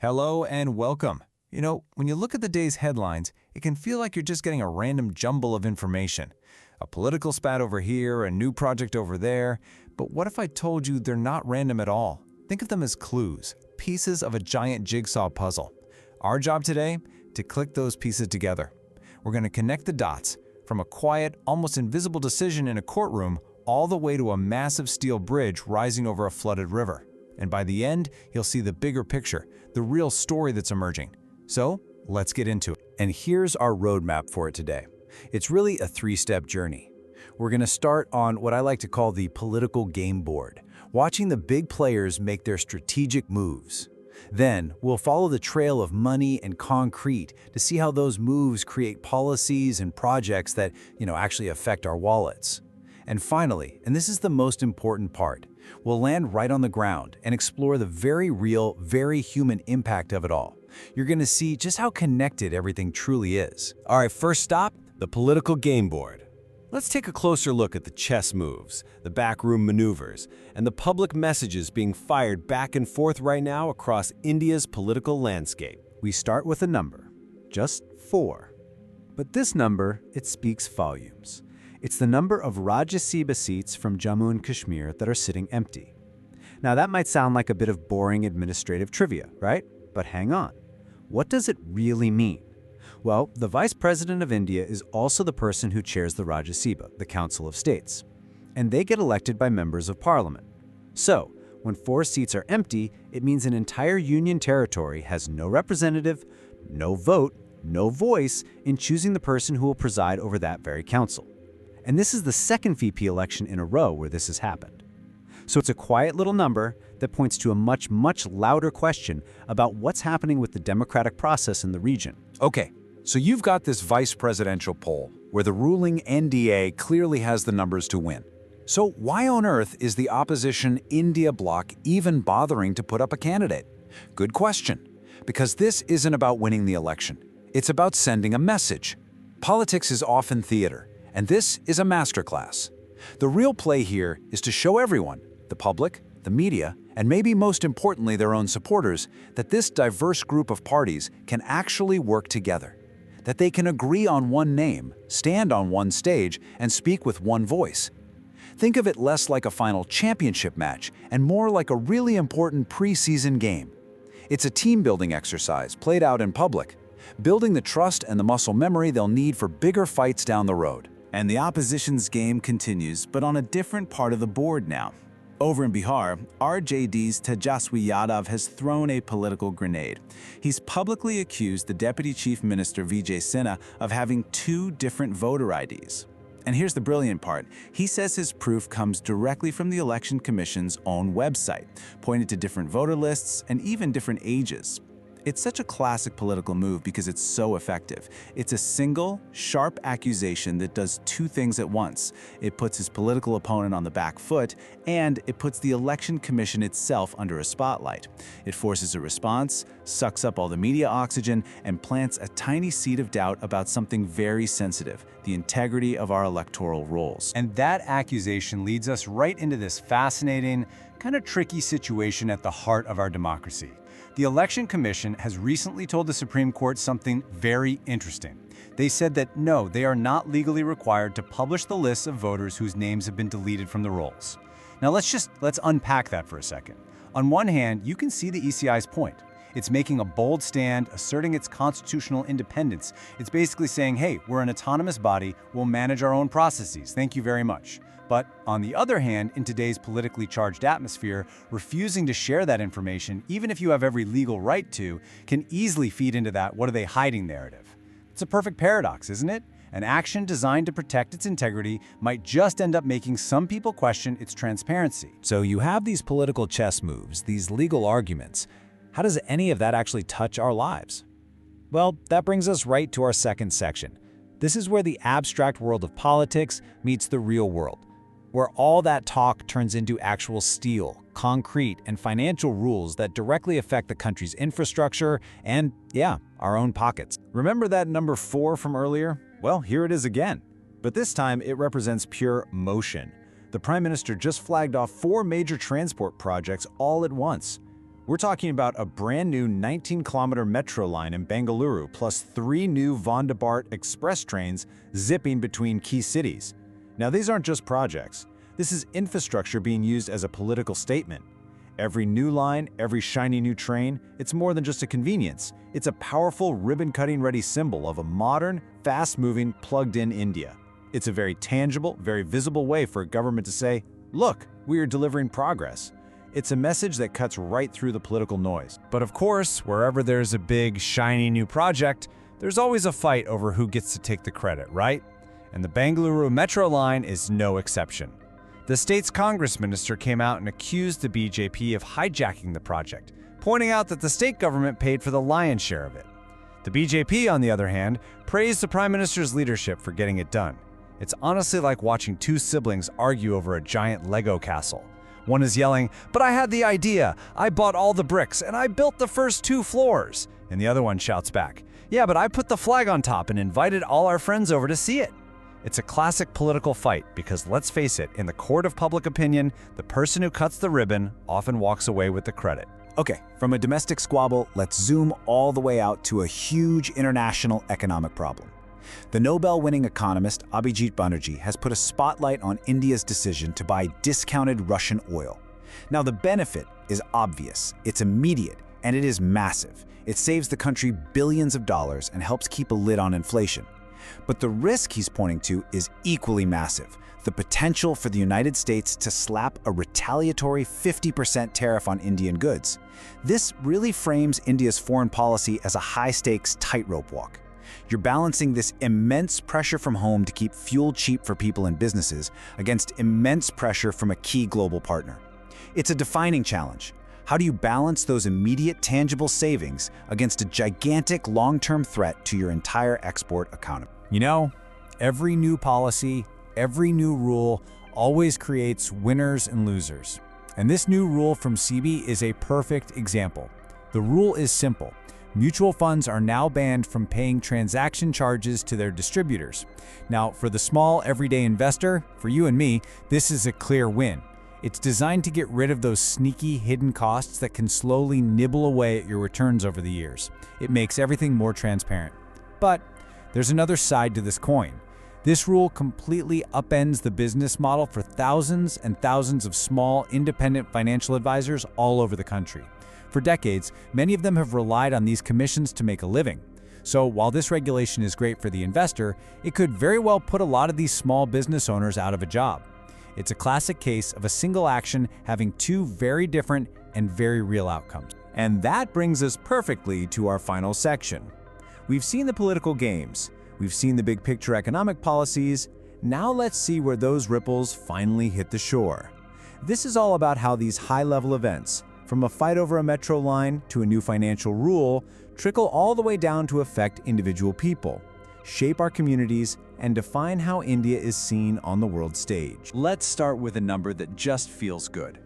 Hello and welcome. When you look at the day's headlines, it can feel like you're just getting a random jumble of information. A political spat over here, a new project over there. But what if I told you they're not random at all? Think of them as clues, pieces of a giant jigsaw puzzle. Our job today? To click those pieces together. We're going to connect the dots, from a quiet, almost invisible decision in a courtroom all the way to a massive steel bridge rising over a flooded river. And by the end, you'll see the bigger picture, the real story that's emerging. So, let's get into it. And here's our roadmap for it today. It's really a three-step journey. We're going to start on what I like to call the political game board, watching the big players make their strategic moves. Then, we'll follow the trail of money and concrete to see how those moves create policies and projects that, actually affect our wallets. And finally, and this is the most important part, we'll land right on the ground and explore the very real, very human impact of it all. You're going to see just how connected everything truly is. All right, first stop, the political game board. Let's take a closer look at the chess moves, the backroom maneuvers, and the public messages being fired back and forth right now across India's political landscape. We start with a number, just 4. But this number, it speaks volumes. It's the number of Rajya Sabha seats from Jammu and Kashmir that are sitting empty. Now that might sound like a bit of boring administrative trivia, right? But hang on. What does it really mean? Well, the Vice President of India is also the person who chairs the Rajya Sabha, the Council of States. And they get elected by members of parliament. So, when 4 seats are empty, it means an entire union territory has no representative, no vote, no voice in choosing the person who will preside over that very council. And this is the second VP election in a row where this has happened. So it's a quiet little number that points to a much, much louder question about what's happening with the democratic process in the region. Okay, so you've got this vice presidential poll where the ruling NDA clearly has the numbers to win. So why on earth is the opposition India bloc even bothering to put up a candidate? Good question. Because this isn't about winning the election. It's about sending a message. Politics is often theater, and this is a masterclass. The real play here is to show everyone, the public, the media, and maybe most importantly their own supporters, that this diverse group of parties can actually work together. That they can agree on one name, stand on one stage, and speak with one voice. Think of it less like a final championship match and more like a really important preseason game. It's a team-building exercise played out in public, building the trust and the muscle memory they'll need for bigger fights down the road. And the opposition's game continues, but on a different part of the board now. Over in Bihar, RJD's Tejaswi Yadav has thrown a political grenade. He's publicly accused the Deputy Chief Minister Vijay Sinha of having 2 different voter IDs. And here's the brilliant part. He says his proof comes directly from the Election Commission's own website, pointed to different voter lists and even different ages. It's such a classic political move because it's so effective. It's a single, sharp accusation that does 2 things at once. It puts his political opponent on the back foot, and it puts the Election Commission itself under a spotlight. It forces a response, sucks up all the media oxygen, and plants a tiny seed of doubt about something very sensitive, the integrity of our electoral rolls. And that accusation leads us right into this fascinating, kind of tricky situation at the heart of our democracy. The Election Commission has recently told the Supreme Court something very interesting. They said that no, they are not legally required to publish the lists of voters whose names have been deleted from the rolls. Now let's unpack that for a second. On one hand, you can see the ECI's point. It's making a bold stand, asserting its constitutional independence. It's basically saying, hey, we're an autonomous body, we'll manage our own processes, thank you very much. But on the other hand, in today's politically charged atmosphere, refusing to share that information, even if you have every legal right to, can easily feed into that "what are they hiding" narrative. It's a perfect paradox, isn't it? An action designed to protect its integrity might just end up making some people question its transparency. So you have these political chess moves, these legal arguments. How does any of that actually touch our lives? Well, that brings us right to our second section. This is where the abstract world of politics meets the real world, where all that talk turns into actual steel, concrete, and financial rules that directly affect the country's infrastructure and, yeah, our own pockets. Remember that number 4 from earlier? Well, here it is again. But this time it represents pure motion. The Prime Minister just flagged off 4 major transport projects all at once. We're talking about a brand new 19-kilometer metro line in Bengaluru, plus 3 new Vande Bharat express trains zipping between key cities. Now, these aren't just projects. This is infrastructure being used as a political statement. Every new line, every shiny new train, it's more than just a convenience. It's a powerful, ribbon-cutting ready symbol of a modern, fast-moving, plugged-in India. It's a very tangible, very visible way for a government to say, look, we are delivering progress. It's a message that cuts right through the political noise. But of course, wherever there's a big, shiny new project, there's always a fight over who gets to take the credit, right? And the Bengaluru Metro line is no exception. The state's Congress minister came out and accused the BJP of hijacking the project, pointing out that the state government paid for the lion's share of it. The BJP, on the other hand, praised the Prime Minister's leadership for getting it done. It's honestly like watching two siblings argue over a giant Lego castle. One is yelling, "But I had the idea, I bought all the bricks, and I built the first 2 floors." And the other one shouts back, "Yeah, but I put the flag on top and invited all our friends over to see it." It's a classic political fight because, let's face it, in the court of public opinion, the person who cuts the ribbon often walks away with the credit. Okay, from a domestic squabble, let's zoom all the way out to a huge international economic problem. The Nobel-winning economist Abhijit Banerjee has put a spotlight on India's decision to buy discounted Russian oil. Now, the benefit is obvious, it's immediate, and it is massive. It saves the country billions of dollars and helps keep a lid on inflation. But the risk he's pointing to is equally massive, the potential for the United States to slap a retaliatory 50% tariff on Indian goods. This really frames India's foreign policy as a high-stakes tightrope walk. You're balancing this immense pressure from home to keep fuel cheap for people and businesses against immense pressure from a key global partner. It's a defining challenge. How do you balance those immediate tangible savings against a gigantic long-term threat to your entire export economy? You know, every new policy, every new rule always creates winners and losers. And this new rule from SEBI is a perfect example. The rule is simple. Mutual funds are now banned from paying transaction charges to their distributors. Now, for the small, everyday investor, for you and me, this is a clear win. It's designed to get rid of those sneaky, hidden costs that can slowly nibble away at your returns over the years. It makes everything more transparent. But there's another side to this coin. This rule completely upends the business model for thousands and thousands of small, independent financial advisors all over the country. For decades, many of them have relied on these commissions to make a living. So while this regulation is great for the investor, it could very well put a lot of these small business owners out of a job. It's a classic case of a single action having 2 very different and very real outcomes. And that brings us perfectly to our final section. We've seen the political games, we've seen the big picture economic policies, now let's see where those ripples finally hit the shore. This is all about how these high-level events, from a fight over a metro line to a new financial rule, trickle all the way down to affect individual people, shape our communities, and define how India is seen on the world stage. Let's start with a number that just feels good.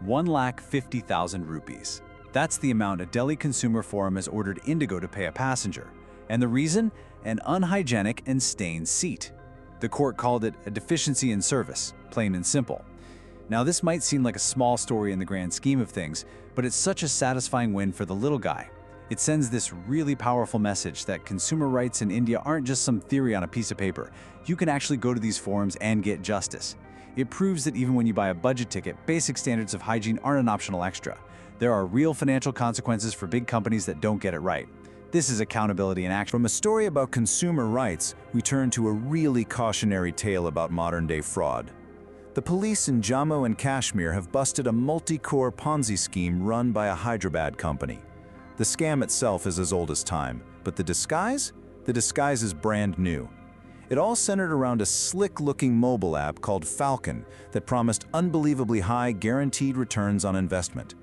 1,50,000 rupees. That's the amount a Delhi Consumer Forum has ordered Indigo to pay a passenger. And the reason? An unhygienic and stained seat. The court called it a deficiency in service, plain and simple. Now, this might seem like a small story in the grand scheme of things, but it's such a satisfying win for the little guy. It sends this really powerful message that consumer rights in India aren't just some theory on a piece of paper. You can actually go to these forums and get justice. It proves that even when you buy a budget ticket, basic standards of hygiene aren't an optional extra. There are real financial consequences for big companies that don't get it right. This is accountability in action. From a story about consumer rights, we turn to a really cautionary tale about modern-day fraud. The police in Jammu and Kashmir have busted a multi-core Ponzi scheme run by a Hyderabad company. The scam itself is as old as time, but the disguise? The disguise is brand new. It all centered around a slick-looking mobile app called Falcon that promised unbelievably high guaranteed returns on investment.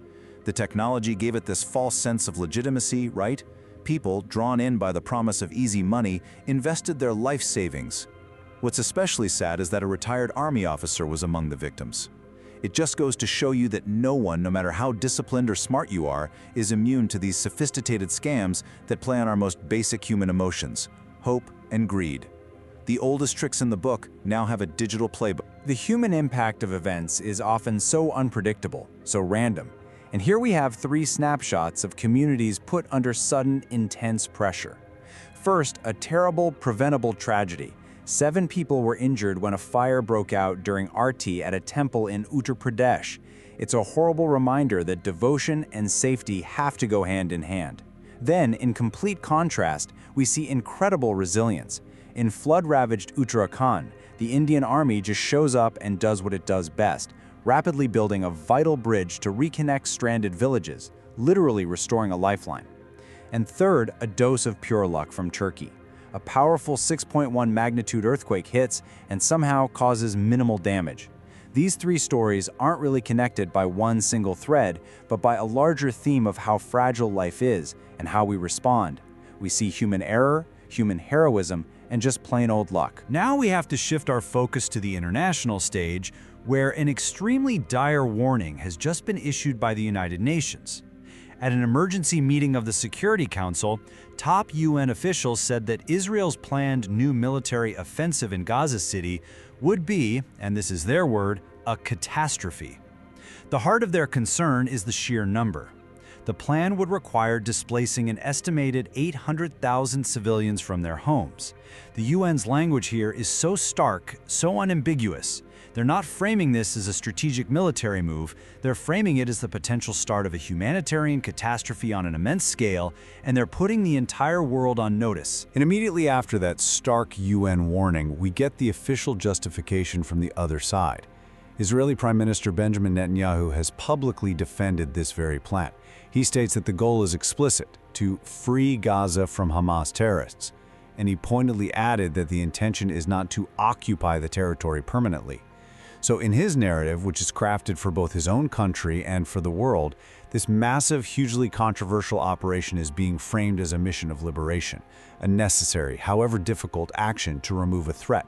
The technology gave it this false sense of legitimacy, right? People, drawn in by the promise of easy money, invested their life savings. What's especially sad is that a retired army officer was among the victims. It just goes to show you that no one, no matter how disciplined or smart you are, is immune to these sophisticated scams that play on our most basic human emotions, hope and greed. The oldest tricks in the book now have a digital playbook. The human impact of events is often so unpredictable, so random. And here we have 3 snapshots of communities put under sudden, intense pressure. First, a terrible, preventable tragedy. 7 people were injured when a fire broke out during Aarti at a temple in Uttar Pradesh. It's a horrible reminder that devotion and safety have to go hand in hand. Then, in complete contrast, we see incredible resilience. In flood-ravaged Uttarakhand, the Indian Army just shows up and does what it does best, rapidly building a vital bridge to reconnect stranded villages, literally restoring a lifeline. And third, a dose of pure luck from Turkey. A powerful 6.1 magnitude earthquake hits and somehow causes minimal damage. These 3 stories aren't really connected by one single thread, but by a larger theme of how fragile life is and how we respond. We see human error, human heroism, and just plain old luck. Now we have to shift our focus to the international stage, where an extremely dire warning has just been issued by the United Nations. At an emergency meeting of the Security Council, top UN officials said that Israel's planned new military offensive in Gaza City would be, and this is their word, a catastrophe. The heart of their concern is the sheer number. The plan would require displacing an estimated 800,000 civilians from their homes. The UN's language here is so stark, so unambiguous. They're not framing this as a strategic military move, they're framing it as the potential start of a humanitarian catastrophe on an immense scale, and they're putting the entire world on notice. And immediately after that stark UN warning, we get the official justification from the other side. Israeli Prime Minister Benjamin Netanyahu has publicly defended this very plan. He states that the goal is explicit, to free Gaza from Hamas terrorists. And he pointedly added that the intention is not to occupy the territory permanently. So in his narrative, which is crafted for both his own country and for the world, this massive, hugely controversial operation is being framed as a mission of liberation, a necessary, however difficult, action to remove a threat.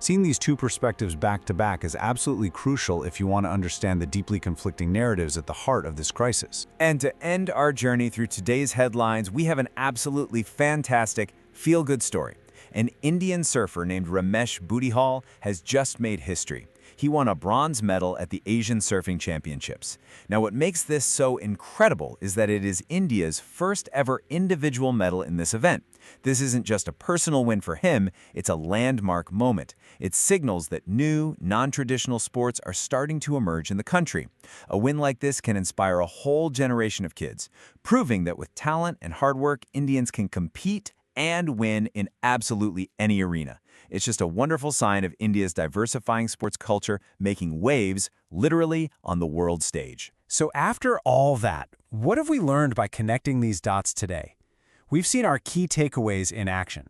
Seeing these 2 perspectives back to back is absolutely crucial if you want to understand the deeply conflicting narratives at the heart of this crisis. And to end our journey through today's headlines, we have an absolutely fantastic, feel-good story. An Indian surfer named Ramesh Budihal has just made history. He won a bronze medal at the Asian Surfing Championships. Now, what makes this so incredible is that it is India's first ever individual medal in this event. This isn't just a personal win for him, it's a landmark moment. It signals that new, non-traditional sports are starting to emerge in the country. A win like this can inspire a whole generation of kids, proving that with talent and hard work, Indians can compete and win in absolutely any arena. It's just a wonderful sign of India's diversifying sports culture making waves, literally, on the world stage. So after all that, what have we learned by connecting these dots today? We've seen our key takeaways in action.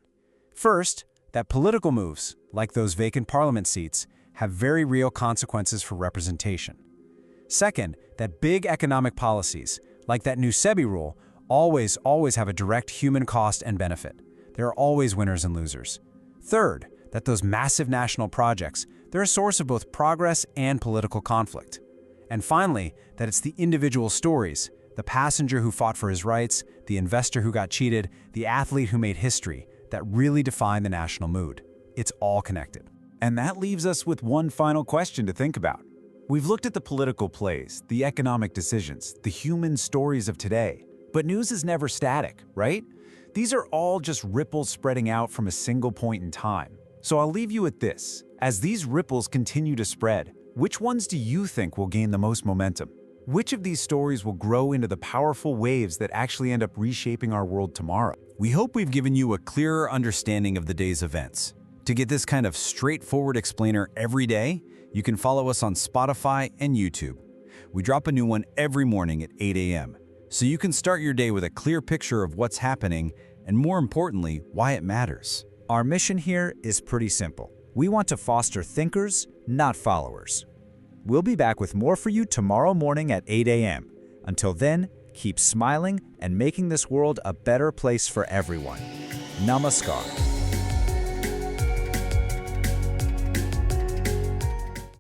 First, that political moves, like those vacant parliament seats, have very real consequences for representation. Second, that big economic policies, like that new SEBI rule, always have a direct human cost and benefit. There are always winners and losers. Third, that those massive national projects, they're a source of both progress and political conflict. And finally, that it's the individual stories, the passenger who fought for his rights, the investor who got cheated, the athlete who made history, that really define the national mood. It's all connected. And that leaves us with one final question to think about. We've looked at the political plays, the economic decisions, the human stories of today. But news is never static, right? These are all just ripples spreading out from a single point in time. So I'll leave you with this. As these ripples continue to spread, which ones do you think will gain the most momentum? Which of these stories will grow into the powerful waves that actually end up reshaping our world tomorrow? We hope we've given you a clearer understanding of the day's events. To get this kind of straightforward explainer every day, you can follow us on Spotify and YouTube. We drop a new one every morning at 8 a.m. so you can start your day with a clear picture of what's happening and, more importantly, why it matters. Our mission here is pretty simple. We want to foster thinkers, not followers. We'll be back with more for you tomorrow morning at 8 a.m. Until then, keep smiling and making this world a better place for everyone. Namaskar.